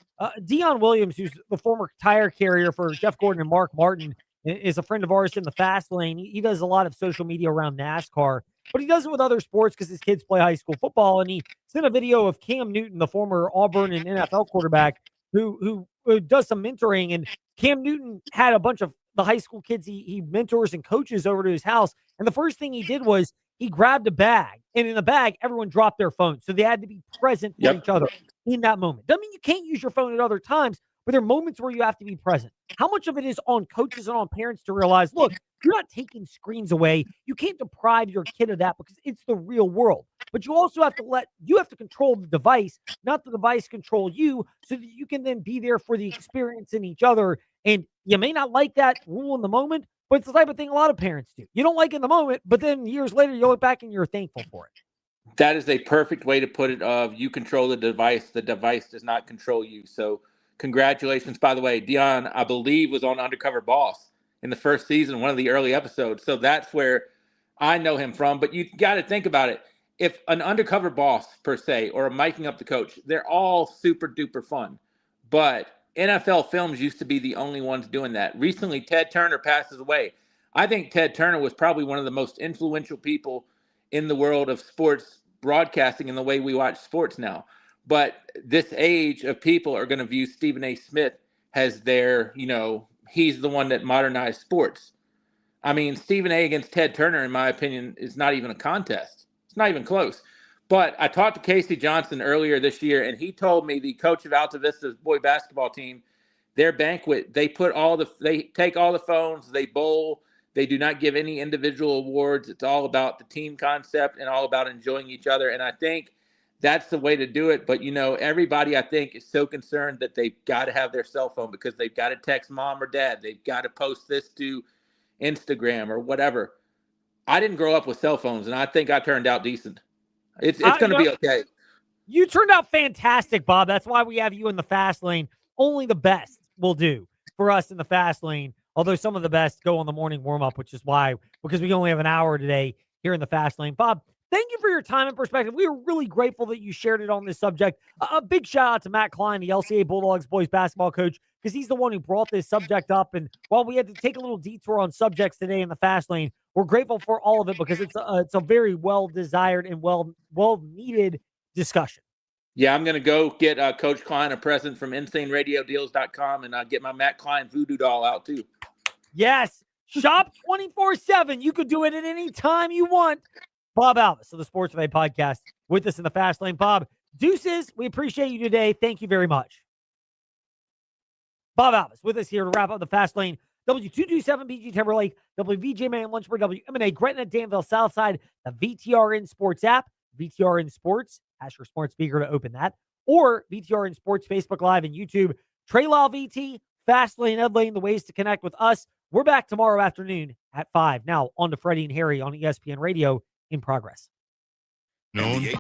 Dion Williams, who's the former tire carrier for Jeff Gordon and Mark Martin, is a friend of ours in the fast lane. He does a lot of social media around NASCAR, but he does it with other sports because his kids play high school football. And he sent a video of Cam Newton, the former Auburn and NFL quarterback, who does some mentoring. And Cam Newton had a bunch of the high school kids he mentors and coaches over to his house. And the first thing he did was he grabbed a bag, and in the bag, everyone dropped their phone. So they had to be present for each other in that moment. Doesn't mean you can't use your phone at other times, but there are moments where you have to be present. How much of it is on coaches and on parents to realize, look, you're not taking screens away. You can't deprive your kid of that because it's the real world. But you also have to control the device, not the device control you, so that you can then be there for the experience in each other. And you may not like that rule in the moment, but it's the type of thing a lot of parents do. You don't like it in the moment, but then years later, you look back and you're thankful for it. That is a perfect way to put it of you control the device does not control you. So congratulations. By the way, Dion, I believe, was on Undercover Boss in the first season, one of the early episodes. So that's where I know him from. But you got to think about it. If an Undercover Boss, per se, or a Miking Up the Coach, they're all super duper fun. But NFL Films used to be the only ones doing that. Recently, Ted Turner passes away. I think Ted Turner was probably one of the most influential people in the world of sports broadcasting and the way we watch sports now. But this age of people are going to view Stephen A. Smith as their, he's the one that modernized sports. I mean, Stephen A. against Ted Turner, in my opinion, is not even a contest. It's not even close. But I talked to Casey Johnson earlier this year, and he told me the coach of Alta Vista's boy basketball team, their banquet, they take all the phones, they bowl, they do not give any individual awards. It's all about the team concept and all about enjoying each other. And I think that's the way to do it. But, everybody, I think, is so concerned that they've got to have their cell phone because they've got to text mom or dad. They've got to post this to Instagram or whatever. I didn't grow up with cell phones, and I think I turned out decent. It's going to be okay. You turned out fantastic, Bob. That's why we have you in the fast lane. Only the best will do for us in the fast lane, although some of the best go on the morning warm-up, which is why, because we only have an hour today here in the fast lane. Bob, thank you for your time and perspective. We are really grateful that you shared it on this subject. A big shout out to Matt Klein, the LCA Bulldogs boys basketball coach, because he's the one who brought this subject up. And while we had to take a little detour on subjects today in the fast lane, we're grateful for all of it because it's a very well-desired and well-needed discussion. Yeah, I'm going to go get Coach Klein a present from InsaneRadioDeals.com and get my Matt Klein voodoo doll out too. Yes. Shop 24/7. You could do it at any time you want. Bob Alvis of the Sports Buffet Podcast with us in the fast lane. Bob, deuces. We appreciate you today. Thank you very much. Bob Alvis with us here to wrap up the fast lane. W227BG Timberlake, WVJ Man Lynchburg, WMNA Gretna, Danville Southside, the VTRN Sports app, VTRN Sports. Ask your smart speaker to open that. Or VTRN Sports, Facebook Live, and YouTube. Trey Lyle VT, Fast Lane, Ed Lane, the ways to connect with us. We're back tomorrow afternoon at 5. Now, on to Freddie and Harry on ESPN Radio in progress. No.